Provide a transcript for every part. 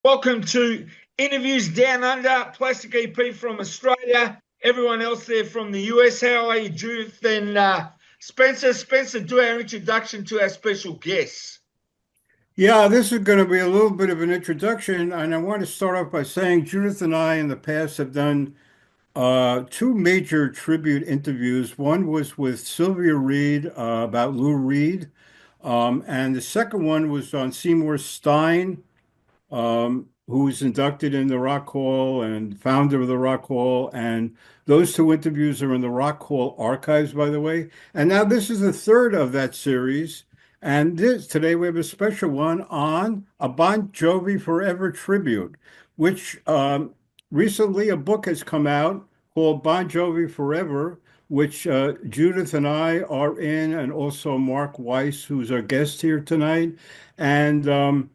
Welcome to Interviews Down Under, Plastic EP from Australia, everyone else there from the US. How are you, Judith and Spencer? Spencer, do our introduction to our special guests. Yeah, this is going to be a little bit of an introduction, and I want to start off by saying Judith and I in the past have done two major tribute interviews. One was with Sylvia Reed about Lou Reed, and the second one was on Seymour Stein, who was inducted in the Rock Hall and founder of the Rock Hall. And those two interviews are in the Rock Hall archives, by the way. And now this is the third of that series. And today we have a special one on a Bon Jovi Forever tribute, which recently a book has come out called Bon Jovi Forever, which Judith and I are in, and also Mark Weiss, who's our guest here tonight. And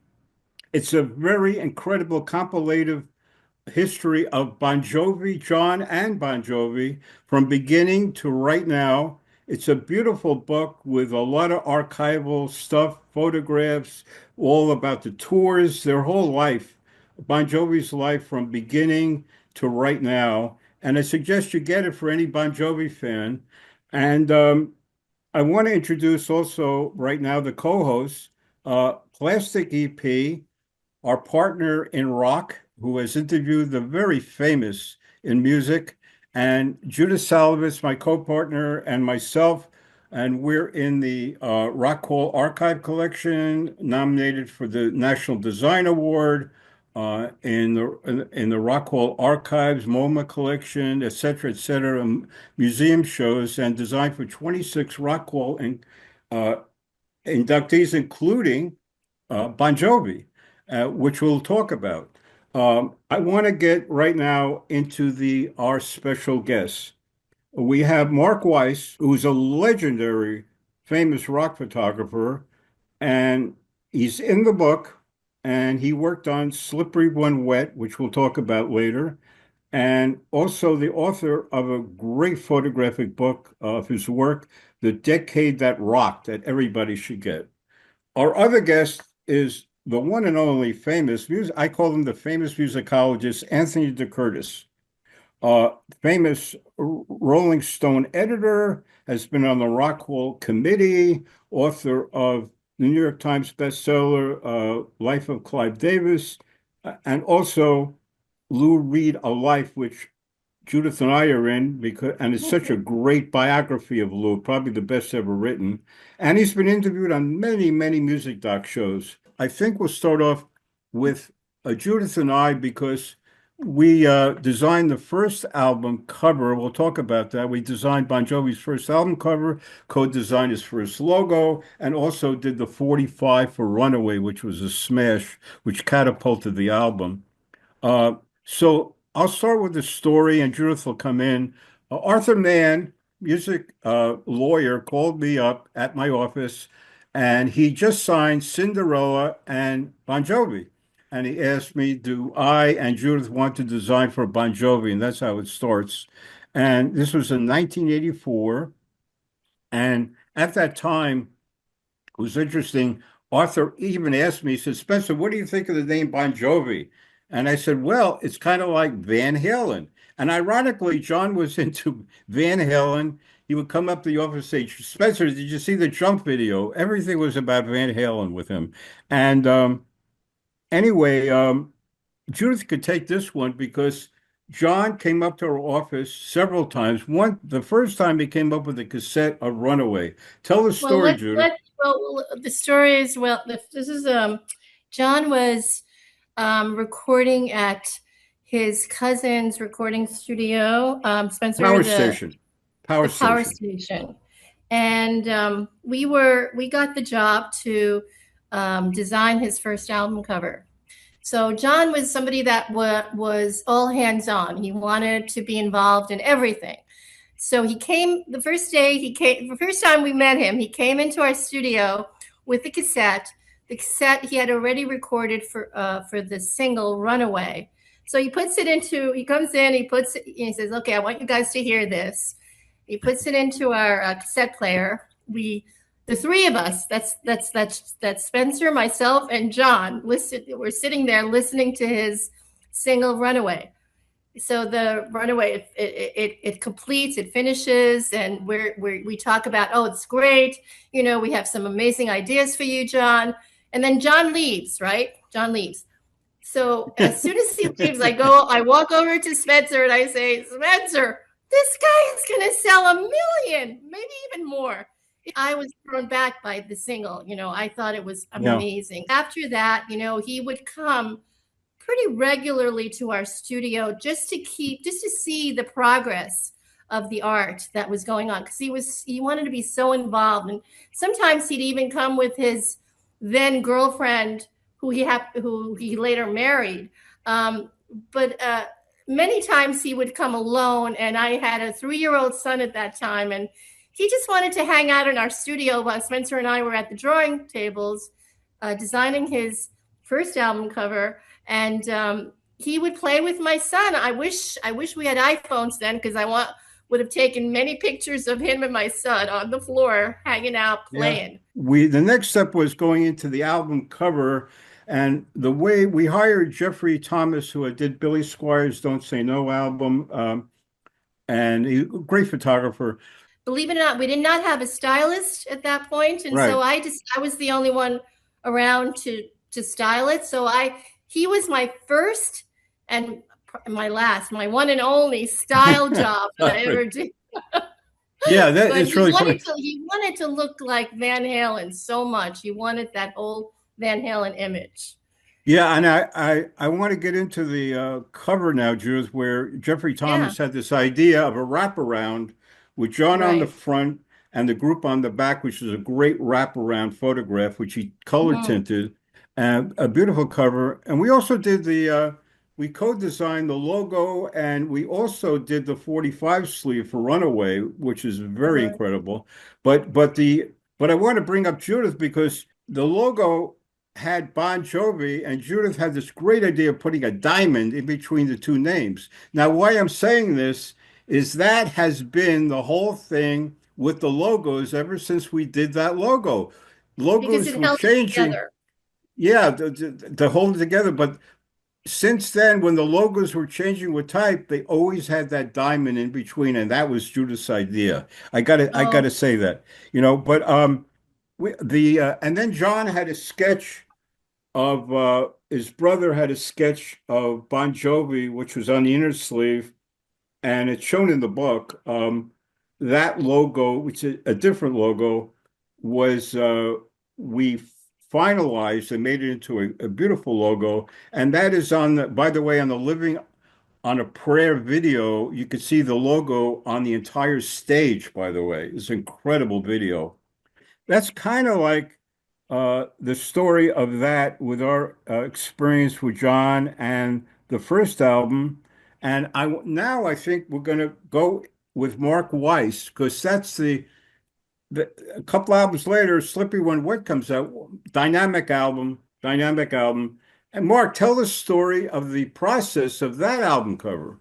it's a very incredible compilative history of Bon Jovi, John and Bon Jovi, from beginning to right now. It's a beautiful book with a lot of archival stuff, photographs, all about the tours, their whole life, Bon Jovi's life from beginning to right now. And I suggest you get it for any Bon Jovi fan. And I want to introduce also right now the co-host, Plastic EP, our partner in rock, who has interviewed the very famous in music, and Judith Salivas, my co-partner, and myself. And we're in the Rock Hall Archive Collection, nominated for the National Design Award in the Rock Hall Archives, MoMA Collection, et cetera, museum shows, and designed for 26 Rock Hall uh, inductees, including Bon Jovi, which we'll talk about. I want to get right now into our special guests. We have Mark Weiss, who's a legendary, famous rock photographer, and he's in the book, and he worked on Slippery When Wet, which we'll talk about later, and also the author of a great photographic book of his work, The Decade That Rocked, that everybody should get. Our other guest is the one and only famous music. I call him the famous musicologist, Anthony Decurtis. Famous Rolling Stone editor, has been on the Rock Hall Committee, author of the New York Times bestseller, Life of Clive Davis, and also Lou Reed, A Life, which Judith and I are in, and it's such a great biography of Lou, probably the best ever written. And he's been interviewed on many, many music doc shows. I think we'll start off with Judith and I, because we designed the first album cover. We'll talk about that. We designed Bon Jovi's first album cover, co-designed his first logo, and also did the 45 for Runaway, which was a smash, which catapulted the album. So I'll start with the story, and Judith will come in. Arthur Mann, music lawyer, called me up at my office, and he just signed Cinderella and Bon Jovi. And he asked me, do I and Judith want to design for Bon Jovi? And that's how it starts. And this was in 1984. And at that time, it was interesting. Arthur even asked me, he said, Spencer, what do you think of the name Bon Jovi? And I said, well, it's kind of like Van Halen. And ironically, John was into Van Halen. He would come up to the office and say, Spencer, did you see the Jump video? Everything was about Van Halen with him. And anyway, Judith could take this one because John came up to our office several times. The first time he came up with a cassette of Runaway. Tell the story, Judith. The story is, this is John was recording at his cousin's recording studio, Spencer, Power station. Power station. And we got the job to design his first album cover. So John was somebody that was all hands on. He wanted to be involved in everything. So he came the first time we met him, he came into our studio with the cassette. The cassette he had already recorded for the single Runaway. So he comes in, he says, okay, I want you guys to hear this. He puts it into our cassette player. We the three of us, that's Spencer, myself, and John, we're sitting there listening to his single Runaway. So the Runaway, it completes, it finishes, and we talk about, oh, it's great, we have some amazing ideas for you, John. And then John leaves, right? John leaves. So as soon as he leaves, I walk over to Spencer and I say, Spencer, this guy is going to sell 1 million, maybe even more. I was thrown back by the single. I thought it was amazing. Yeah. After that, he would come pretty regularly to our studio just to see the progress of the art that was going on, because he wanted to be so involved. And sometimes he'd even come with his then girlfriend, who he later married. But many times he would come alone, and I had a 3-year-old son at that time, and he just wanted to hang out in our studio while Spencer and I were at the drawing tables designing his first album cover. And he would play with my son. I wish we had iPhones then, because I would have taken many pictures of him and my son on the floor hanging out playing. Yeah. The next step was going into the album cover, and the way we hired Jeffrey Thomas, who did Billy Squier's "Don't Say No" album, and he's a great photographer. Believe it or not, we did not have a stylist at that point, and so I was the only one around to style it. So he was my first and my one and only style job that I ever did. Yeah, it's really funny. He wanted to look like Van Halen so much. He wanted that whole Van Halen image. Yeah, and I want to get into the cover now, Judith, where Jeffrey Thomas had this idea of a wraparound with John on the front and the group on the back, which is a great wraparound photograph, which he color tinted, and a beautiful cover. And we also did we co-designed the logo, and we also did the 45 sleeve for Runaway, which is very incredible. But I want to bring up Judith, because the logo had Bon Jovi, and Judith had this great idea of putting a diamond in between the two names. Now, why I'm saying this is that has been the whole thing with the logos ever since we did that logo. Logos were changing. Yeah, to hold it together. But since then, when the logos were changing with type, they always had that diamond in between, and that was Judith's idea. I gotta say that, But and then John had a sketch of his brother had a sketch of Bon Jovi, which was on the inner sleeve, and it's shown in the book. That logo, which is a different logo, was we finalized and made it into a beautiful logo. And that is by the way, on the Living on a Prayer video, you could see the logo on the entire stage, by the way. It's an incredible video. That's kind of like the story of that with our experience with John and the first album. And I think we're going to go with Mark Weiss, because that's a couple albums later, Slippery When Wet comes out, dynamic album. And Mark, tell the story of the process of that album cover.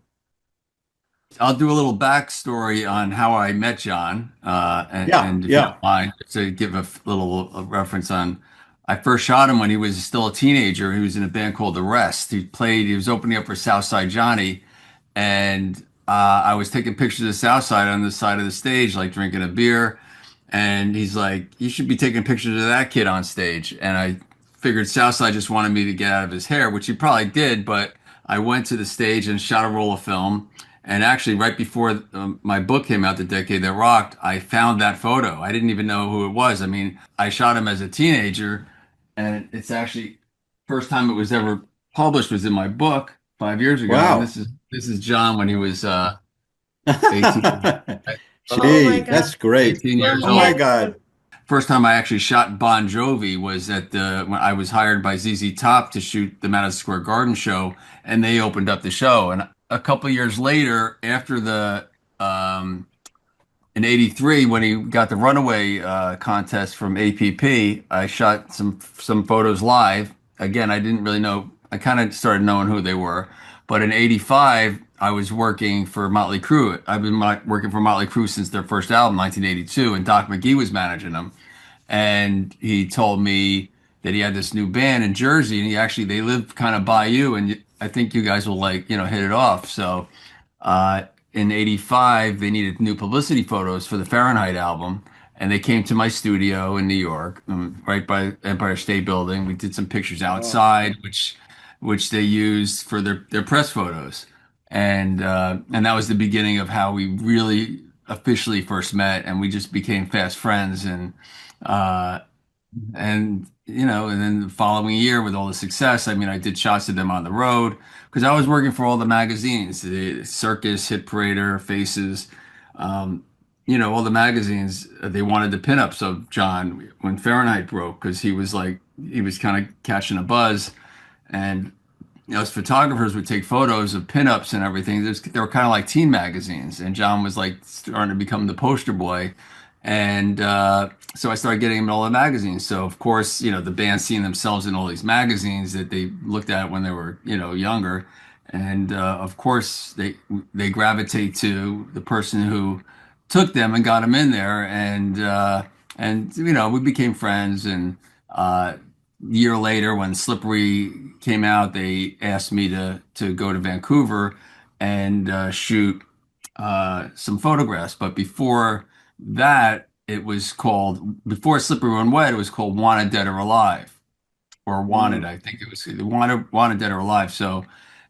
I'll do a little backstory on how I met John, and if you don't mind, to give a little reference on. I first shot him when he was still a teenager. He was in a band called The Rest. He was opening up for Southside Johnny, and I was taking pictures of Southside on the side of the stage, like drinking a beer. And he's like, "You should be taking pictures of that kid on stage." And I figured Southside just wanted me to get out of his hair, which he probably did. But I went to the stage and shot a roll of film. And actually, right before my book came out, The Decade That Rocked, I found that photo. I didn't even know who it was. I mean, I shot him as a teenager, and it's actually first time it was ever published was in my book 5 years ago. Wow. And this is John when he was 18. Gee, that's great. 18 years oh old. my God. First time I actually shot Bon Jovi was when I was hired by ZZ Top to shoot the Madison Square Garden show, and they opened up the show. And a couple of years later, after in '83, when he got the Runaway contest from APP, I shot some photos live. Again, I didn't really know. I kind of started knowing who they were. But in '85, I was working for Motley Crue. I've been working for Motley Crue since their first album, 1982, and Doc McGee was managing them. and he told me that he had this new band in Jersey, and they live kind of by you, and I think you guys will like, hit it off. So in '85, they needed new publicity photos for the Fahrenheit album, and they came to my studio in New York, right by Empire State Building. We did some pictures outside, which they used for their press photos, and that was the beginning of how we really officially first met, and we just became fast friends, uh, and then the following year with all the success, I mean, I did shots of them on the road because I was working for all the magazines, the Circus, Hit Parader, Faces, um, all the magazines. They wanted the pinups of John when Fahrenheit broke because he was kind of catching a buzz, and us photographers would take photos of pinups and everything. They were kind of like teen magazines, and John was like starting to become the poster boy. And so I started getting him in all the magazines. So of course, the band seeing themselves in all these magazines that they looked at when they were, younger, and of course they gravitate to the person who took them and got them in there, and we became friends. And year later, when Slippery came out, they asked me to go to Vancouver and shoot some photographs. But before that, before Slippery When Wet, it was called Wanted Dead or Alive, or Wanted. I think it was Wanted Dead or Alive. So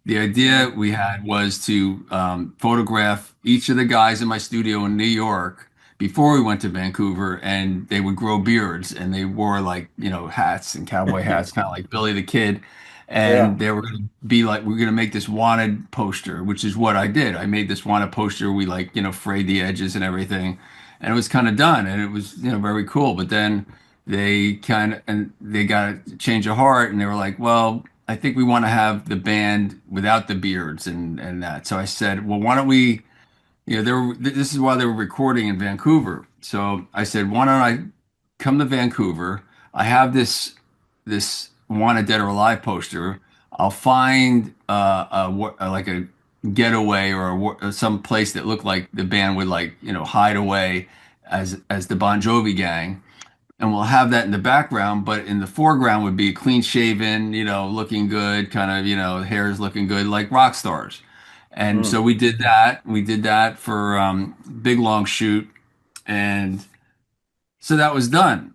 the idea we had was to photograph each of the guys in my studio in New York before we went to Vancouver, and they would grow beards, and they wore like, hats and cowboy hats, kind of like Billy the Kid. And they were going to be like, we're going to make this wanted poster, which is what I did. I made this wanted poster. We like, frayed the edges and everything, and it was kind of done, and it was, very cool. But then they got a change of heart, and they were like, well, I think we want to have the band without the beards and that. So I said, well, why don't we, this is why they were recording in Vancouver. So I said, why don't I come to Vancouver? I have this Wanted Dead or Alive poster. I'll find like a getaway or some place that looked like the band would like, hide away as the Bon Jovi gang, and we'll have that in the background, but in the foreground would be clean shaven, looking good, kind of, hair is looking good, like rock stars. And so we did that. We did that for big long shoot, and so that was done.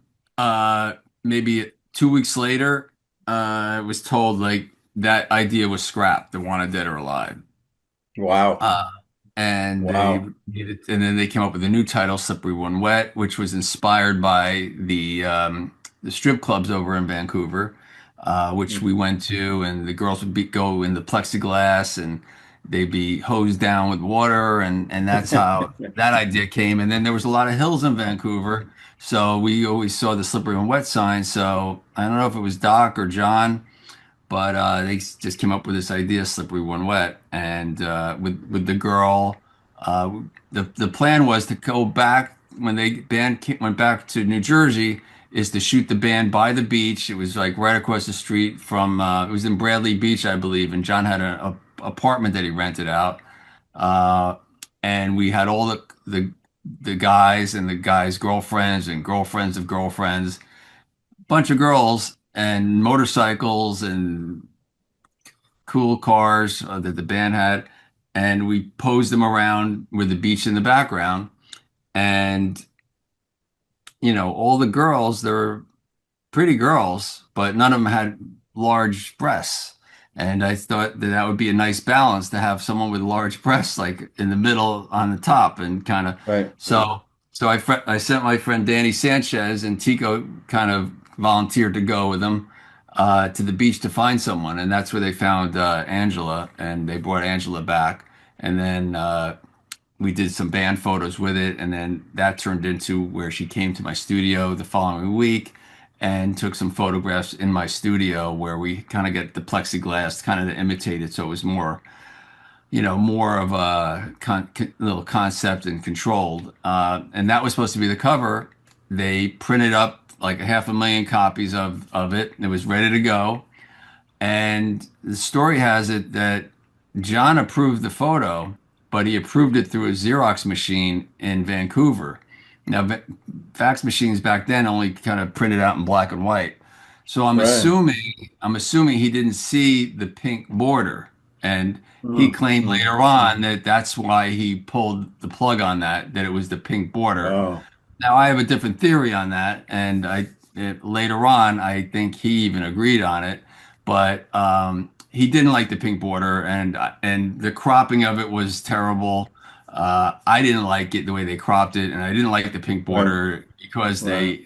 Maybe 2 weeks later, I was told like that idea was scrapped. The Wanted Dead or Alive. Wow. And Wow. and then they came up with a new title, Slippery When Wet, which was inspired by the strip clubs over in Vancouver, which we went to, and the girls would go in the plexiglass, and they'd be hosed down with water, and that's how that idea came. And then there was a lot of hills in Vancouver, so we always saw the Slippery When Wet sign. So I don't know if it was Doc or John, but they just came up with this idea, Slippery When Wet, and with the girl, the plan was to go back when went back to New Jersey, is to shoot the band by the beach. It was like right across the street from it was in Bradley Beach, I believe, and John had a apartment that he rented out, and we had all the guys and the guys' girlfriends and girlfriends of girlfriends, bunch of girls and motorcycles and cool cars that the band had, and we posed them around with the beach in the background. And all the girls, they're pretty girls, but none of them had large breasts. And I thought that would be a nice balance to have someone with large breasts, like in the middle on the top, and kind of. Right. So I sent my friend Danny Sanchez, and Tico kind of volunteered to go with them to the beach to find someone, and that's where they found Angela, and they brought Angela back, and then we did some band photos with it, and then that turned into where she came to my studio the following week and took some photographs in my studio where we kind of get the plexiglass kind of to imitate it, so it was more more of a little concept and controlled. And that was supposed to be the cover. They printed up like 500,000 copies of it. It was ready to go. And the story has it that John approved the photo, but he approved it through a Xerox machine in Vancouver. Now, fax machines back then only kind of printed out in black and white. So Right. I'm assuming he didn't see the pink border, and he Mm, claimed mm. later on that that's why he pulled the plug on that it was the pink border. Oh, Now I have a different theory on that, and later on I think he even agreed on it, but he didn't like the pink border, and the cropping of it was terrible. I didn't like it the way they cropped it, and I didn't like the pink right, border because right.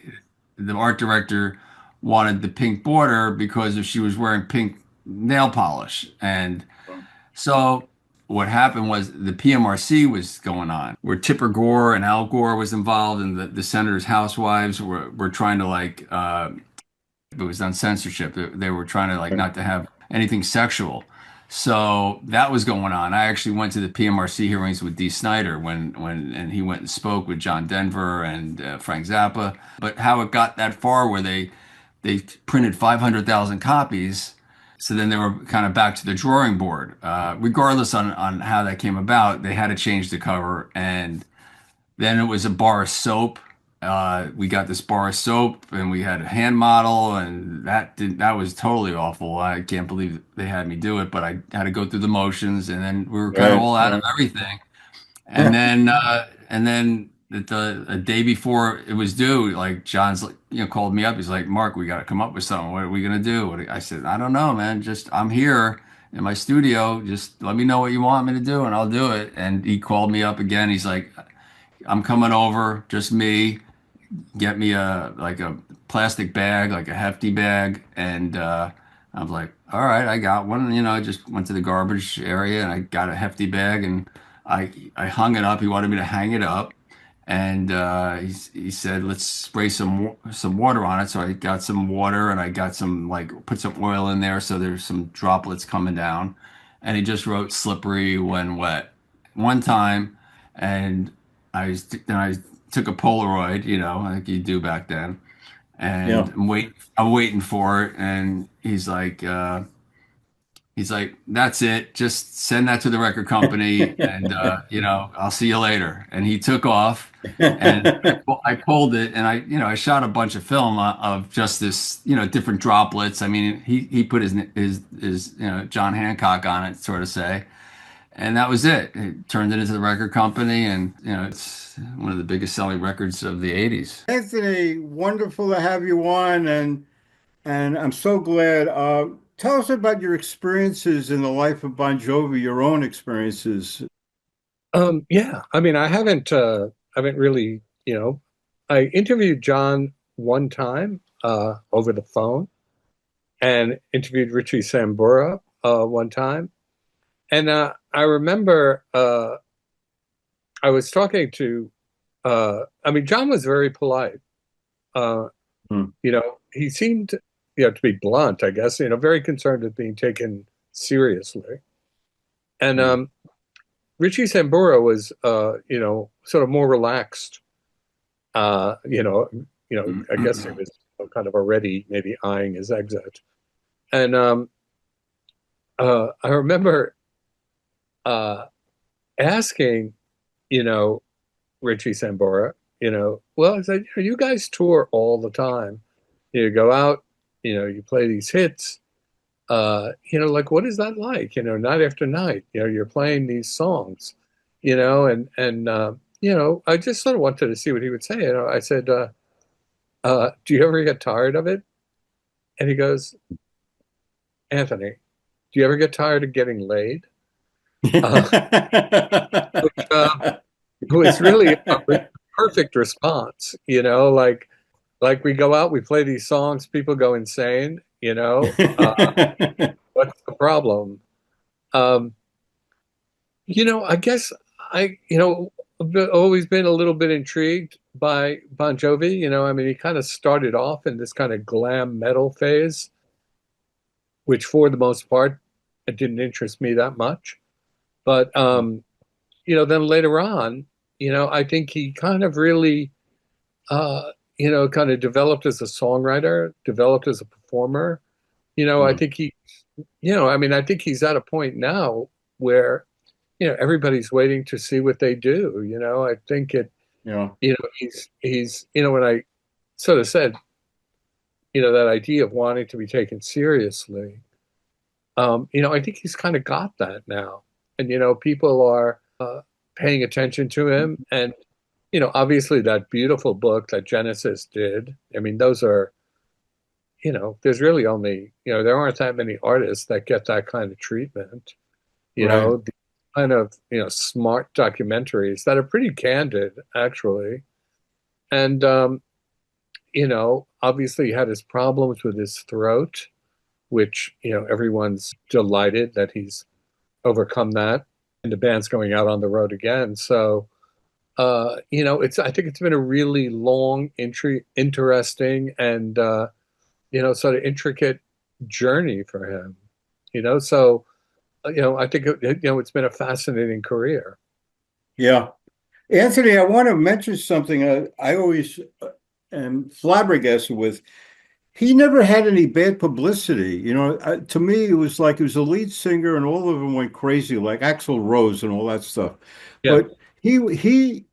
the art director wanted the pink border because if she was wearing pink nail polish, and so what happened was the PMRC was going on, where Tipper Gore and Al Gore was involved, and the senators' housewives were trying to like it was on censorship. They were trying to like Right. not to have anything sexual. So that was going on. I actually went to the PMRC hearings with Dee Snider when and he went and spoke with John Denver and Frank Zappa. But how it got that far where they printed 500,000 copies. So then they were kind of back to the drawing board. Regardless on how that came about, they had to change the cover. And then it was a bar of soap. We got this bar of soap and we had a hand model, and that was totally awful. I can't believe they had me do it, but I had to go through the motions, and then we were kind of Right, all out of right. everything. And then a day before it was due, like John's like, called me up. He's like, Mark, we got to come up with something. What are we gonna do? I said, I don't know, man. Just I'm here in my studio. Just let me know what you want me to do, and I'll do it. And he called me up again. He's like, I'm coming over, just me. Get me a plastic bag, like a hefty bag, and I was like, all right, I got one. I just went to the garbage area and I got a hefty bag, and I hung it up. He wanted me to hang it up, and he said, let's spray some water on it. So I got some water and I got some like put some oil in there so there's some droplets coming down, and he just wrote slippery when wet one time, and I took a Polaroid, like you do back then, and Yeah. I'm waiting for it, and he's like, that's it, just send that to the record company, and I'll see you later. And he took off, and I pulled it, and I shot a bunch of film of just this, different droplets. I mean, he put his John Hancock on it, sort of say. And that was it. It turned it into the record company, and it's one of the biggest selling records of the '80s. Anthony, wonderful to have you on, and I'm so glad. Tell us about your experiences in the life of Bon Jovi, your own experiences. Yeah, I mean, I haven't really, I interviewed John one time over the phone, and interviewed Richie Sambora one time, and I remember I was talking to, I mean, John was very polite. Uh, Hmm. he seemed, to be blunt, I guess, very concerned with being taken seriously, and Hmm. Richie Sambora was, sort of more relaxed. I guess he was kind of already maybe eyeing his exit. And I remember asking, Richie Sambora, well, I said, you guys tour all the time. You go out, you play these hits. Like what is that like? Night after night, you're playing these songs, and I just sort of wanted to see what he would say. I said, do you ever get tired of it? And he goes, Anthony, do you ever get tired of getting laid? Which was really a perfect response, like we go out, we play these songs, people go insane, what's the problem? Um, I guess I've always been a little bit intrigued by Bon Jovi. I mean, he kind of started off in this kind of glam metal phase, which for the most part, it didn't interest me that much. But, then later on, I think he kind of really, kind of developed as a songwriter, developed as a performer. I think I think he's at a point now where, everybody's waiting to see what they do. I think Yeah. He's when I sort of said, that idea of wanting to be taken seriously, I think he's kind of got that now. And, people are paying attention to him. And, obviously that beautiful book that Genesis did, I mean, those are, there's really only, there aren't that many artists that get that kind of treatment, the kind of, smart documentaries that are pretty candid, actually. And, obviously he had his problems with his throat, which, everyone's delighted that he's overcome that. And the band's going out on the road again. So, I think it's been a really long, interesting and, sort of intricate journey for him, so, I think, it's been a fascinating career. Yeah. Anthony, I want to mention something I always am flabbergasted with. He never had any bad publicity. To me, it was like he was a lead singer and all of them went crazy, like Axl Rose and all that stuff. Yeah. But he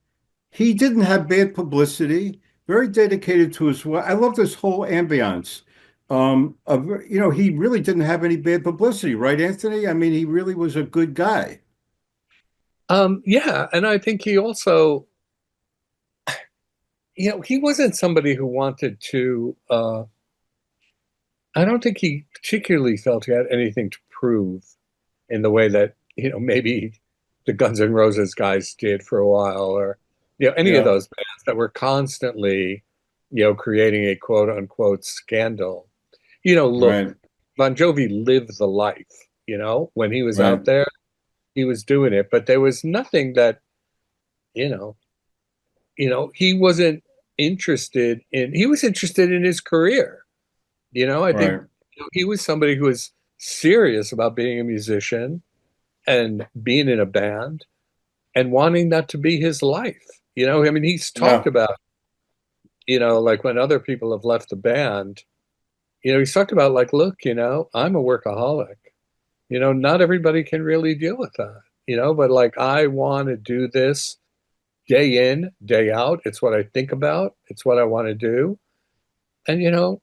didn't have bad publicity, very dedicated to his work. I love this whole ambiance. He really didn't have any bad publicity, right, Anthony? I mean, he really was a good guy. Yeah, and I think he also, he wasn't somebody who wanted to, I don't think he particularly felt he had anything to prove in the way that, maybe the Guns N' Roses guys did for a while, or, any of those bands that were constantly, creating a quote unquote scandal. Look, Right. Bon Jovi lived the life, when he was out there, he was doing it, but there was nothing that, he wasn't interested in. He was interested in his career. I think he was somebody who was serious about being a musician and being in a band and wanting that to be his life. I mean, he's talked about, like when other people have left the band, he's talked about like, look, I'm a workaholic. Not everybody can really deal with that, but like I want to do this day in, day out. It's what I think about. It's what I want to do. And,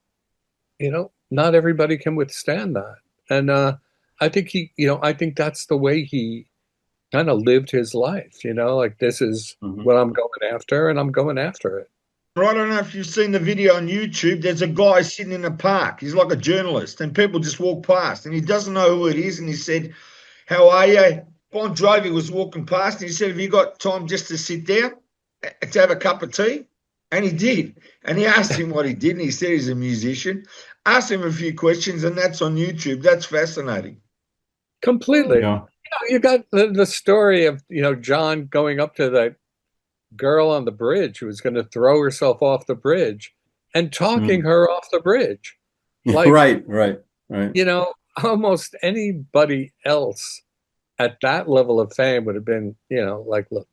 not everybody can withstand that. And I think I think that's the way he kind of lived his life, like this is what I'm going after and I'm going after it. I don't know if you've seen the video on YouTube. There's a guy sitting in a park. He's like a journalist, and people just walk past, and he doesn't know who it is. And he said, "How are you?" Bon Jovi was walking past, and he said, "Have you got time just to sit down to have a cup of tea?" And he did. And he asked him what he did, and he said he's a musician. Asked him a few questions, and that's on YouTube. That's fascinating. Completely. Yeah. You got the story of John going up to the girl on the bridge who was going to throw herself off the bridge and talking her off the bridge. Like, right. Almost anybody else at that level of fame would have been, like, look,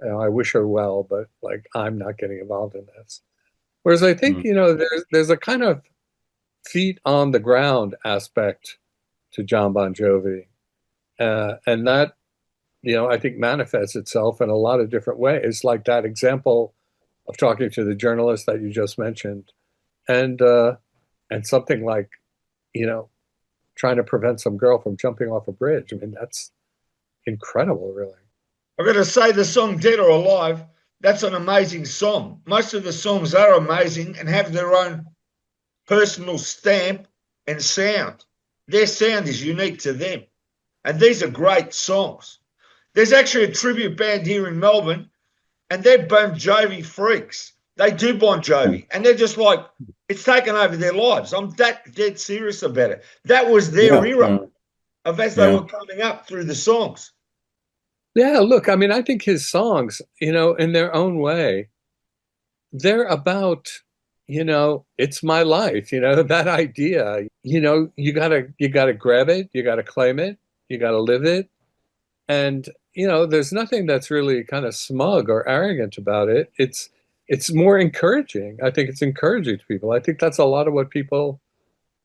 I wish her well, but like I'm not getting involved in this. Whereas I think there's a kind of feet on the ground aspect to John Bon Jovi, and that I think manifests itself in a lot of different ways, like that example of talking to the journalist that you just mentioned, and something like trying to prevent some girl from jumping off a bridge. I mean, that's incredible, really. I've got to say the song Dead or Alive, that's an amazing song. Most of the songs are amazing and have their own personal stamp and sound. Their sound is unique to them. And these are great songs. There's actually a tribute band here in Melbourne, and they're Bon Jovi freaks. They do Bon Jovi, and they're just like, it's taken over their lives. I'm that dead serious about it. That was their era of as they were coming up through the songs. Yeah, look, I mean, I think his songs, in their own way, they're about, it's my life, that idea, you gotta grab it, you gotta claim it, you gotta live it. And, there's nothing that's really kind of smug or arrogant about it. It's more encouraging. I think it's encouraging to people. I think that's a lot of what people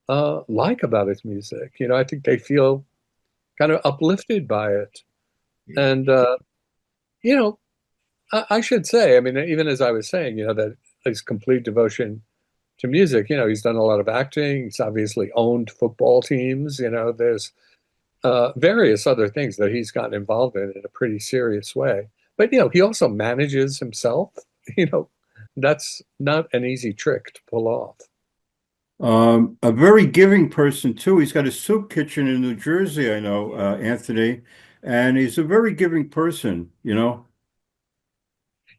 like about his music. I think they feel kind of uplifted by it. And, I should say, I mean, even as I was saying, that his complete devotion to music, he's done a lot of acting. He's obviously owned football teams. There's various other things that he's gotten involved in a pretty serious way. But, he also manages himself. You know, that's not an easy trick to pull off. A very giving person too. He's got a soup kitchen in New Jersey, I know, Anthony, and he's a very giving person, you know.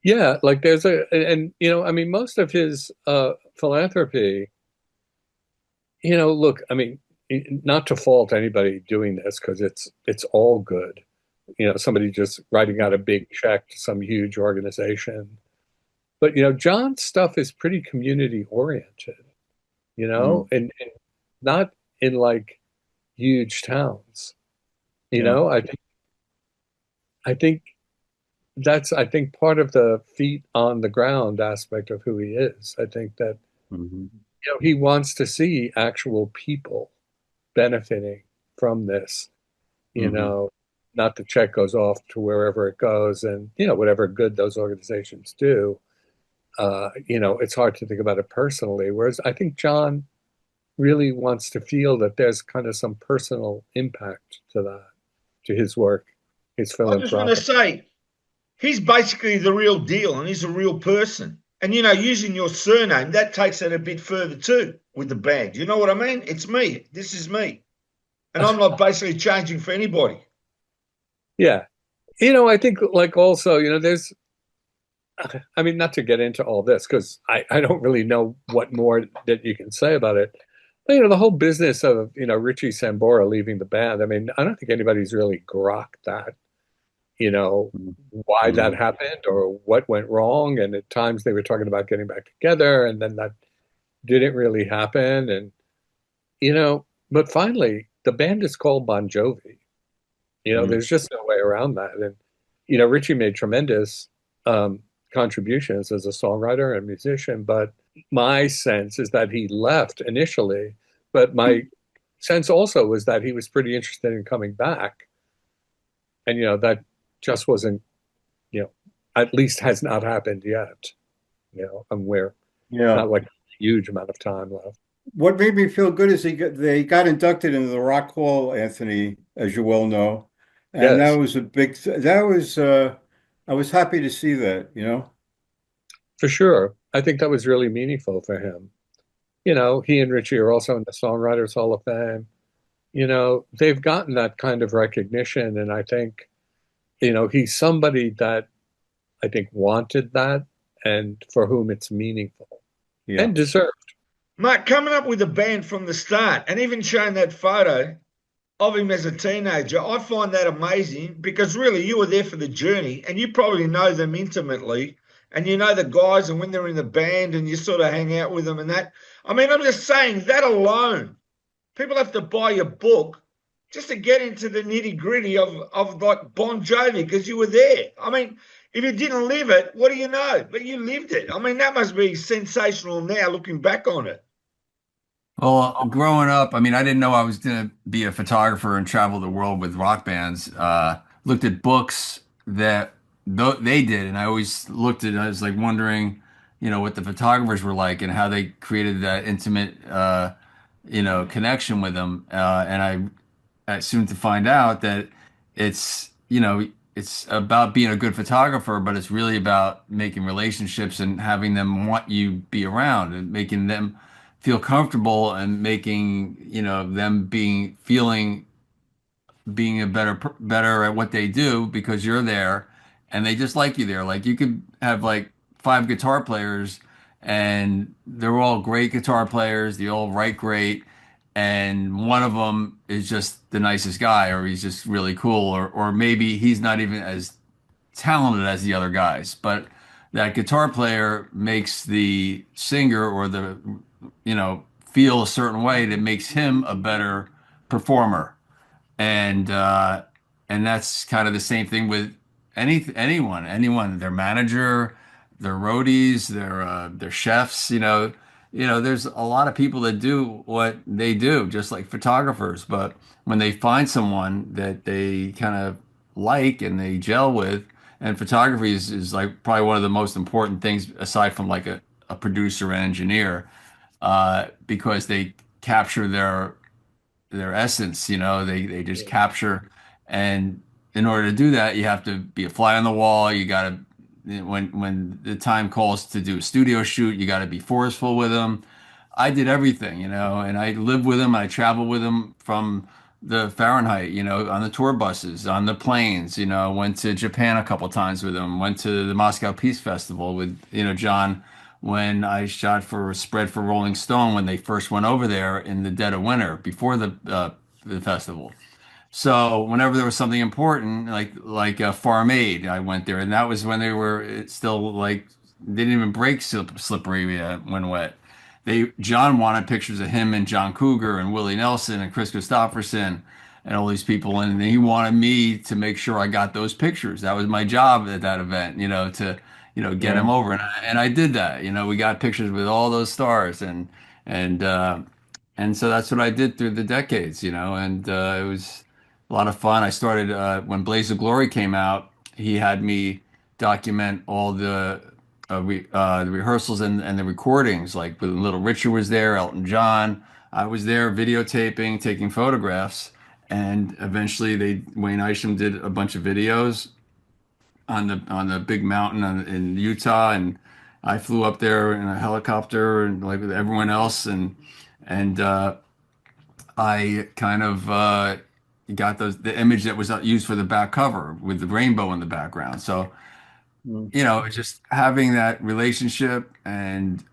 Yeah, like and I mean, most of his philanthropy, look, I mean, not to fault anybody doing this because it's all good. Somebody just writing out a big check to some huge organization. But John's stuff is pretty community oriented, Mm, and not in like huge towns. yeah. I think I think part of the feet on the ground aspect of who he is. I think that Mhm. he wants to see actual people benefiting from this. You Mhm. know, not the check goes off to wherever it goes, and whatever good those organizations do. It's hard to think about it personally. Whereas I think John really wants to feel that there's kind of some personal impact to that, to his work, his I just want to philanthropic. say he's basically the real deal and he's a real person. And using your surname, that takes it a bit further too with the band. You know what I mean? It's me. This is me. And I'm not basically changing for anybody. Yeah. I think like also, there's, I mean, not to get into all this because I don't really know what more that you can say about it. But, the whole business of, Richie Sambora leaving the band, I mean, I don't think anybody's really grokked that, you know, why that Mhm. happened or what went wrong. And at times they were talking about getting back together and then that didn't really happen. And, but finally, the band is called Bon Jovi. Mhm. There's just no way around that. And, Richie made tremendous contributions as a songwriter and musician, but my sense is that he left initially. But my sense also was that he was pretty interested in coming back. And, that just wasn't, you know, at least has not happened yet. And we're Yeah. not like a huge amount of time left. What made me feel good is they got inducted into the Rock Hall, Anthony, as you well know, and that Yes, was a big. That was I was happy to see that, you know. for sure. I think that was really meaningful for him. He and Richie are also in the Songwriters Hall of Fame. They've gotten that kind of recognition. And I think, he's somebody that I think wanted that and for whom it's meaningful Yeah. and deserved. Mate, coming up with a band from the start and even showing that photo of him as a teenager, I find that amazing because really you were there for the journey and you probably know them intimately and you know the guys and when they're in the band and you sort of hang out with them and that. I mean, I'm just saying that alone, people have to buy your book just to get into the nitty gritty of like Bon Jovi because you were there. I mean, if you didn't live it, what do you know? But you lived it. I mean, that must be sensational now looking back on it. Well, growing up, I mean, I didn't know I was going to be a photographer and travel the world with rock bands. Looked at books that they did, and I always looked at, I was like wondering, what the photographers were like and how they created that intimate, connection with them. And I soon to find out that it's about being a good photographer, but it's really about making relationships and having them want you be around and making them feel comfortable and making, them being a better at what they do because you're there and they just like you there. Like you could have like five guitar players and they're all great guitar players. They all write great. And one of them is just the nicest guy, or he's just really cool, or maybe he's not even as talented as the other guys. But that guitar player makes the singer or feel a certain way that makes him a better performer and and that's kind of the same thing with anyone, their manager, their roadies, their chefs. There's a lot of people that do what they do, just like photographers. But when they find someone that they kind of like and they gel with, And photography is like probably one of the most important things aside from like a producer and engineer, because they capture their essence, they just capture. And in order to do that, you have to be a fly on the wall. You got to, when the time calls to do a studio shoot, you got to be forceful with them. I did everything, and I lived with them. I traveled with them from the Fahrenheit, on the tour buses, on the planes, went to Japan a couple times with them, went to the Moscow Peace Festival with, John, when I shot for a spread for Rolling Stone when they first went over there in the dead of winter before the festival. So whenever there was something important, like Farm Aid, I went there, and that was when they were still like they didn't even break slippery when wet. John wanted pictures of him and John Cougar and Willie Nelson and Chris Christopherson and all these people, and he wanted me to make sure I got those pictures. That was my job at that event, to get him over, and I did that. We got pictures with all those stars, and and so that's what I did through the decades, and it was a lot of fun. I started when Blaze of Glory came out. He had me document all the rehearsals and the recordings. Like when Little Richard was there, Elton John. I was there videotaping, taking photographs, and eventually Wayne Isham did a bunch of videos on the big mountain in Utah, and I flew up there in a helicopter and like with everyone else, and I kind of got the image that was used for the back cover with the rainbow in the background. So just having that relationship and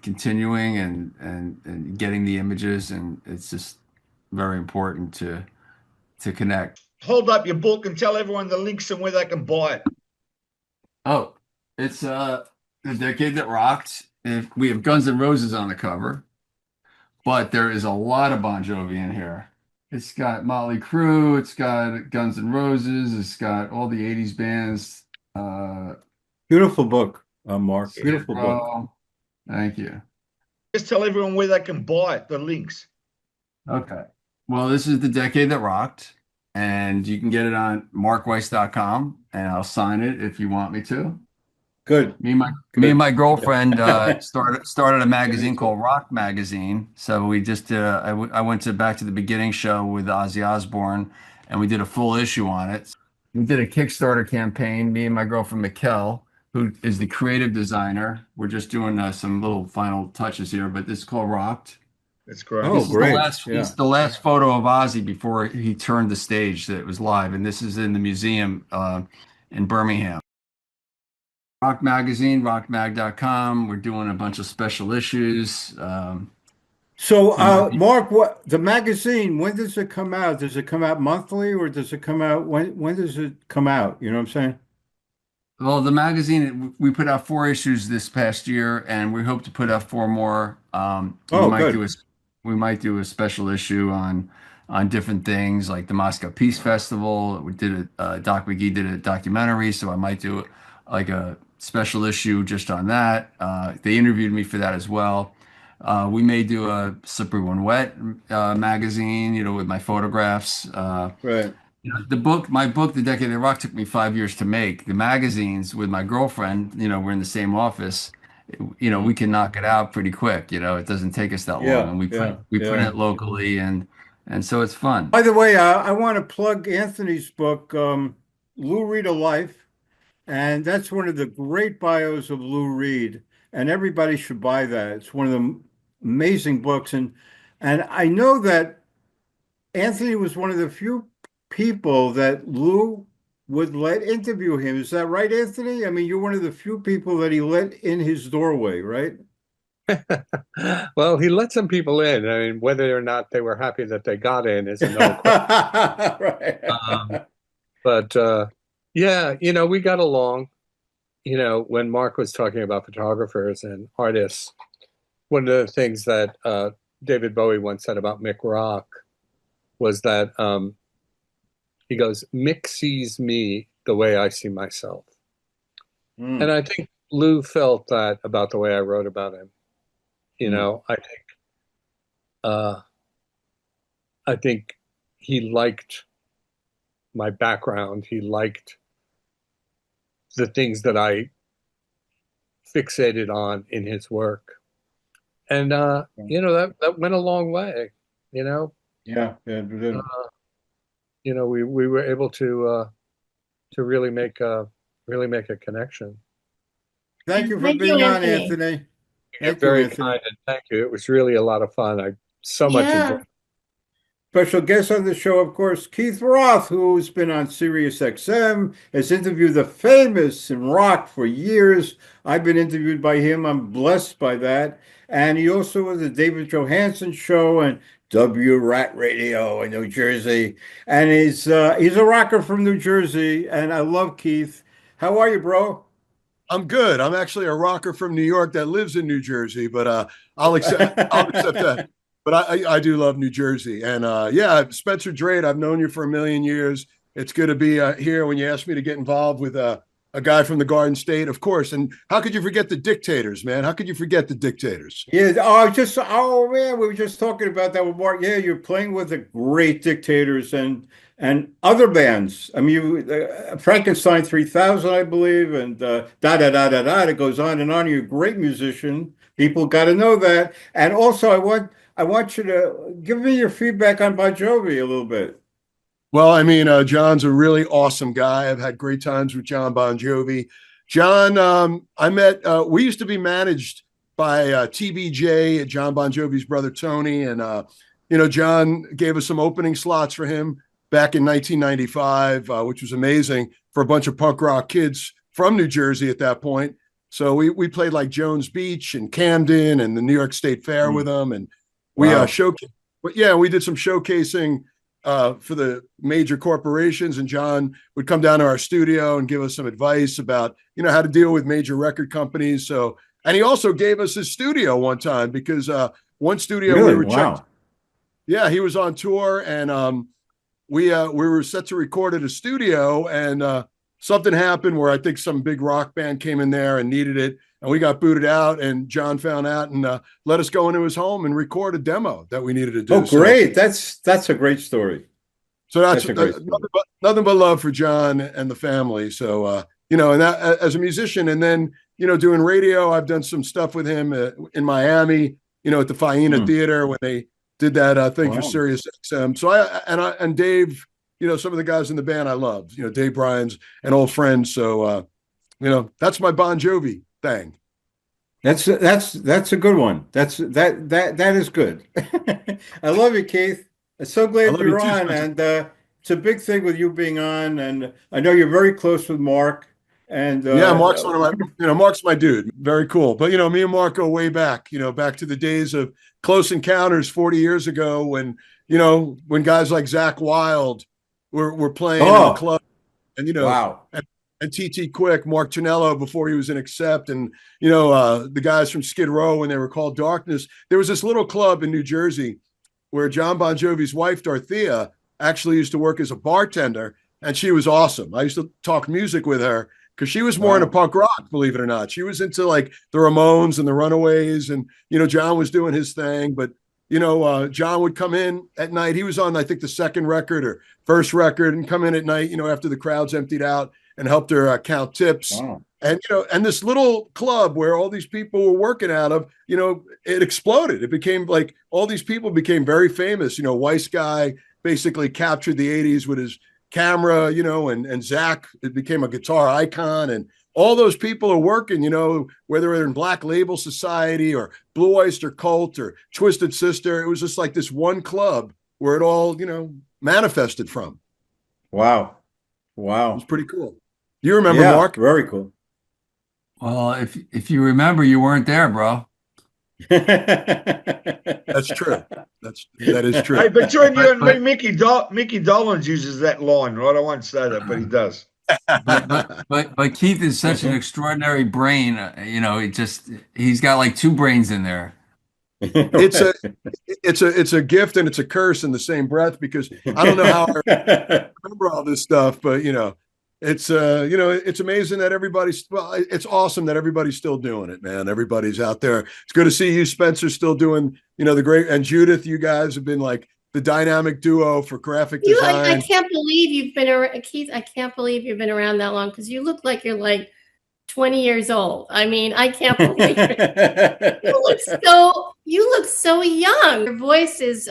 continuing and getting the images, and it's just very important to connect. Hold up your book and tell everyone the links and where they can buy it. Oh, it's The Decade That Rocked. We have Guns N' Roses on the cover, but there is a lot of Bon Jovi in here. It's got Motley Crue, it's got Guns N' Roses, it's got all the 80s bands. Beautiful book, Mark. Beautiful book. Oh, thank you. Just tell everyone where they can buy it, the links. Okay. Well, this is The Decade That Rocked, and you can get it on markweiss.com, and I'll sign it if you want me to. Good. Me and my girlfriend started a magazine called Rock Magazine. So we just I went back to the beginning show with Ozzy Osbourne, and we did a full issue on it. We did a Kickstarter campaign. Me and my girlfriend Mikkel, who is the creative designer. We're just doing some little final touches here, but this is called Rocked. That's great. Oh, great. This is the last photo of Ozzy before he turned the stage that was live, and this is in the museum in Birmingham. Rock Magazine, rockmag.com. We're doing a bunch of special issues. So, Mark, the magazine, when does it come out? Does it come out monthly, or does it come out when does it come out? You know what I'm saying? Well, the magazine, we put out 4 issues this past year, and we hope to put out 4 more. We might do a special issue on different things like the Moscow Peace Festival. We did Doc McGee did a documentary, so I might do like a special issue just on that. They interviewed me for that as well. We may do a Slippery When Wet magazine, with my photographs. Right. My book, The Decade That Rock, took me 5 years to make. The magazines with my girlfriend, we're in the same office. We can knock it out pretty quick. It doesn't take us that long, and we print it locally, and so it's fun. By the way, I want to plug Anthony's book, Lou Reed A Life, and that's one of the great bios of Lou Reed, and everybody should buy that. It's one of the amazing books, and I know that Anthony was one of the few people that Lou would let interview him. Is that right, Anthony? I mean, you're one of the few people that he let in his doorway, right? Well, he let some people in. I mean, whether or not they were happy that they got in is another question. Right. But yeah, we got along. When Mark was talking about photographers and artists, one of the things that David Bowie once said about Mick Rock was that he goes, Mick sees me the way I see myself. And I think Lou felt that about the way I wrote about him. I think he liked my background. He liked the things that I fixated on in his work. And that went a long way, you know. Yeah, yeah. We were able to really make a connection. Thank you for Thank you, being on, Anthony. Anthony. You're Thank you, very Anthony. kind, and thank you. It was really a lot of fun. I so much enjoyed it. Special guest on the show, of course, Keith Roth, who's been on Sirius XM, has interviewed the famous in rock for years. I've been interviewed by him. I'm blessed by that. And he also was the David Johansen show and W Rat Radio in New Jersey. And he's a rocker from New Jersey, and I love Keith. How are you, bro? I'm good. I'm actually a rocker from New York that lives in New Jersey, but I'll accept that. But I do love New Jersey. And yeah, Spencer Drake, I've known you for a million years. It's good to be here when you asked me to get involved with a guy from the Garden State, of course. And how could you forget the Dictators, man? How could you forget the Dictators? Yeah, man, we were just talking about that with Mark. Yeah, you're playing with the great Dictators and other bands. I mean, Frankenstein 3000, I believe, and da da da da da. It goes on and on. You're a great musician. People got to know that. And also, I want you to give me your feedback on Bon Jovi a little bit. Well, I mean, John's a really awesome guy. I've had great times with John Bon Jovi. John, I met. We used to be managed by TBJ, John Bon Jovi's brother Tony, and John gave us some opening slots for him back in 1995, which was amazing for a bunch of punk rock kids from New Jersey at that point. So we played like Jones Beach and Camden and the New York State Fair with them, and we showcased. But yeah, we did some showcasing for the major corporations, and John would come down to our studio and give us some advice about how to deal with major record companies. So, and he also gave us his studio one time because one studio really? We were checked. Yeah, he was on tour, and we were set to record at a studio, and something happened where I think some big rock band came in there and needed it, and we got booted out, and John found out and let us go into his home and record a demo that we needed to do. Oh, great. That's a great story. So that's nothing but love for John and the family. So, and that as a musician, and then, doing radio, I've done some stuff with him in Miami, at the Faena Theater when they did that thing for Sirius XM. So and Dave, some of the guys in the band I love, Dave Bryan's an old friend. So, that's my Bon Jovi thing. That's a good one. That is good. I love you, Keith. I'm so glad you're on, and it's a big thing with you being on. And I know you're very close with Mark. And yeah, Mark's one of my, Mark's my dude. Very cool. But me and Mark go way back. Back to the days of Close Encounters 40 years ago, when when guys like Zakk Wylde were playing in the club, and wow. And T.T. Quick, Mark Tonello before he was in Accept, and the guys from Skid Row when they were called Darkness. There was this little club in New Jersey where John Bon Jovi's wife Dorothea actually used to work as a bartender, and she was awesome. I used to talk music with her because she was more into punk rock, believe it or not. She was into like the Ramones and the Runaways, and John was doing his thing, but John would come in at night. He was on, I think, the second record or first record, and come in at night, after the crowd's emptied out, and helped her count tips. Wow. And, and this little club where all these people were working out of, it exploded. It became like all these people became very famous. Weiss guy basically captured the 80s with his camera, and Zach, it became a guitar icon. And all those people are working, whether they're in Black Label Society or Blue Oyster Cult or Twisted Sister. It was just like this one club where it all, manifested from. Wow. It was pretty cool. You remember, Mark? Very cool. Well, if you remember, you weren't there, bro. That's true. That is true. Hey, between you and me, Mickey Dolenz uses that line, right? I won't say that, but he does. But Keith is such an extraordinary brain. He's got like two brains in there. It's a gift and it's a curse in the same breath, because I don't know how I remember all this stuff, but it's it's amazing that it's awesome that everybody's still doing it, man. Everybody's out there. It's good to see you, Spencer, still doing the great, and Judith. You guys have been like the dynamic duo for graphic design. I can't believe you've been around, Keith. I can't believe you've been around that long, because you look like you're like 20 years old. I mean, I can't believe it. You look so young. Your voice is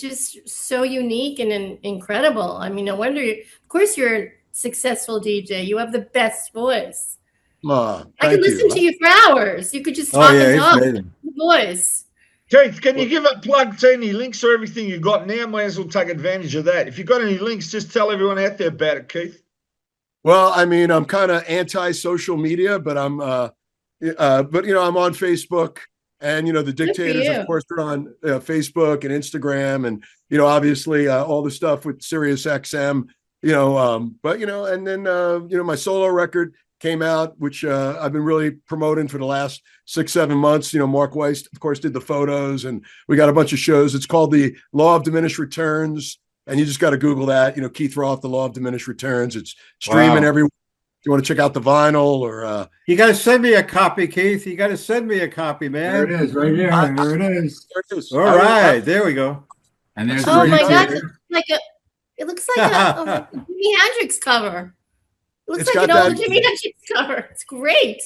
just so unique and incredible. I mean, no wonder of course you're a successful DJ. You have the best voice. I could listen to you for hours. You could just talk and talk with the voice. Keith, can you give a plug to any links or everything you got now? Might as well take advantage of that. If you've got any links, just tell everyone out there about it, Keith. Well, I mean, I'm kind of anti-social media, but I'm on Facebook, and the Dictators, of course, are on Facebook and Instagram, and obviously all the stuff with Sirius XM, and then my solo record came out, which I've been really promoting for the last 6-7 months. Mark Weiss, of course, did the photos, and we got a bunch of shows. It's called The Law of Diminished Returns. And you just got to Google that, Keith Roth, The Law of Diminished Returns. It's streaming everywhere. If you want to check out the vinyl, or you got to send me a copy, Keith. You got to send me a copy, man. There it is, right here. There it is. All right, there we go. And there's my God, it looks like a Jimi Hendrix cover. It looks like an old Jimi Hendrix cover. It's great.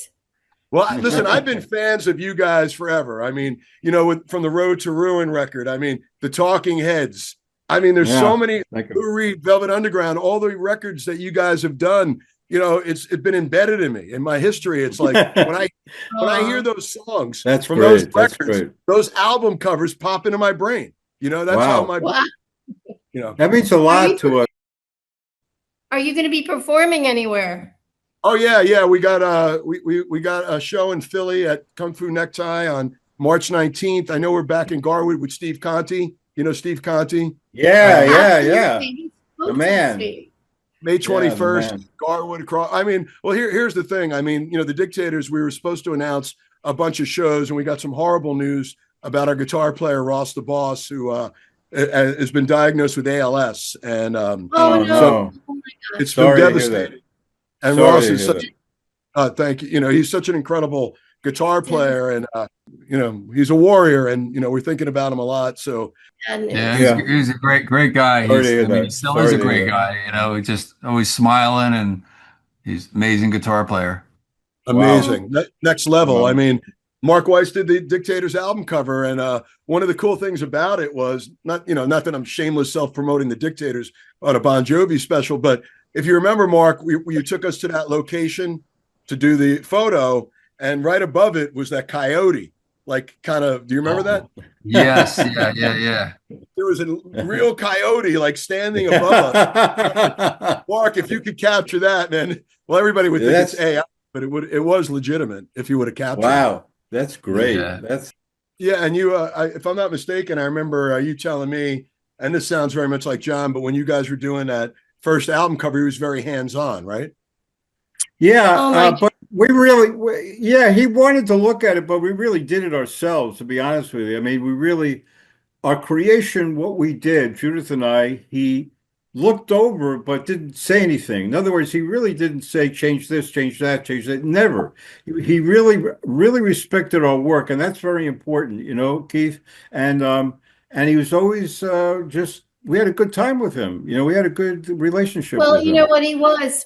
Well, listen, I've been fans of you guys forever. I mean, from the Road to Ruin record. I mean, the Talking Heads. I mean, there's so many, Lou Reed, Velvet Underground, all the records that you guys have done. It's been embedded in me, in my history. It's like when I hear those songs from those records, those album covers pop into my brain. That's how my that means a lot to us. Are you going to be performing anywhere? Oh yeah. We got we got a show in Philly at Kung Fu Necktie on March 19th. I know we're back in Garwood with Steve Conti. Steve Conti? Yeah. The man. May 21st, Garwood across. I mean, well, here's the thing. I mean, the Dictators, we were supposed to announce a bunch of shows, and we got some horrible news about our guitar player, Ross the Boss, who has been diagnosed with ALS. And so it's been devastating. And Ross is such thank you. He's such an incredible guitar player, and he's a warrior, and we're thinking about him a lot. So he's a great guy. He still is a great guy. Just always smiling, and he's an amazing guitar player. Amazing. Next level. I mean, Mark Weiss did the Dictators album cover, and one of the cool things about it was not that I'm shameless self-promoting the Dictators on a Bon Jovi special, but if you remember, Mark, you took us to that location to do the photo, and right above it was that coyote. Like, kind of, do you remember that? Yes. Yeah. There was a real coyote, like, standing above us. Mark, if you could capture that, man, well, everybody would think it's AI, but it was legitimate if you would have captured it. Wow, that's great. And you, if I'm not mistaken, I remember you telling me, and this sounds very much like John, but when you guys were doing that first album cover, he was very hands-on, right? Yeah, but we really, he wanted to look at it, but we really did it ourselves, to be honest with you. I mean, our creation, what we did, Judith and I, he looked over, but didn't say anything. In other words, he really didn't say, change this, change that, change that. Never. He really, really respected our work, and that's very important, Keith. And he was always we had a good time with him. We had a good relationship with him. Well, you know what he was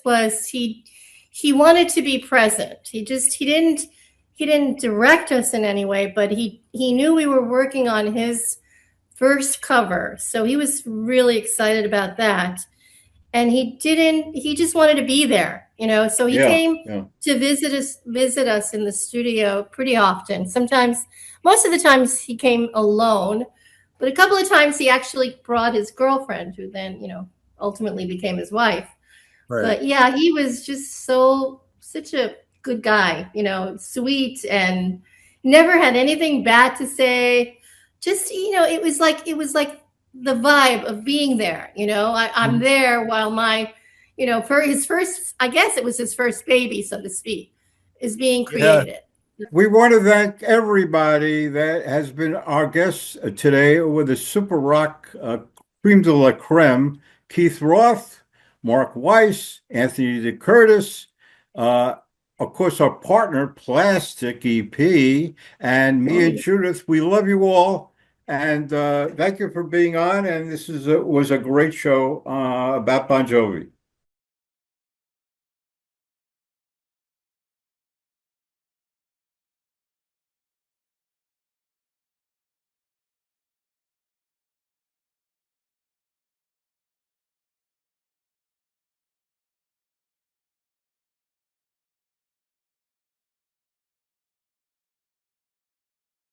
he wanted to be present. He didn't direct us in any way, but he knew we were working on his first cover. So he was really excited about that. And he just wanted to be there, so he came to visit us in the studio pretty often. Sometimes, most of the times he came alone, but a couple of times he actually brought his girlfriend, who then, ultimately became his wife. Right. But he was just such a good guy, sweet, and never had anything bad to say. Just, it was like the vibe of being there. I'm there while my, for his first, I guess it was his first baby, so to speak, is being created. We want to thank everybody that has been our guests today with the Super Rock Creme de la Creme: Keith Roth, Mark Weiss, Anthony Decurtis, of course, our partner, Plastic EP, and me and Judith. We love you all, And thank you for being on. And this was a great show about Bon Jovi.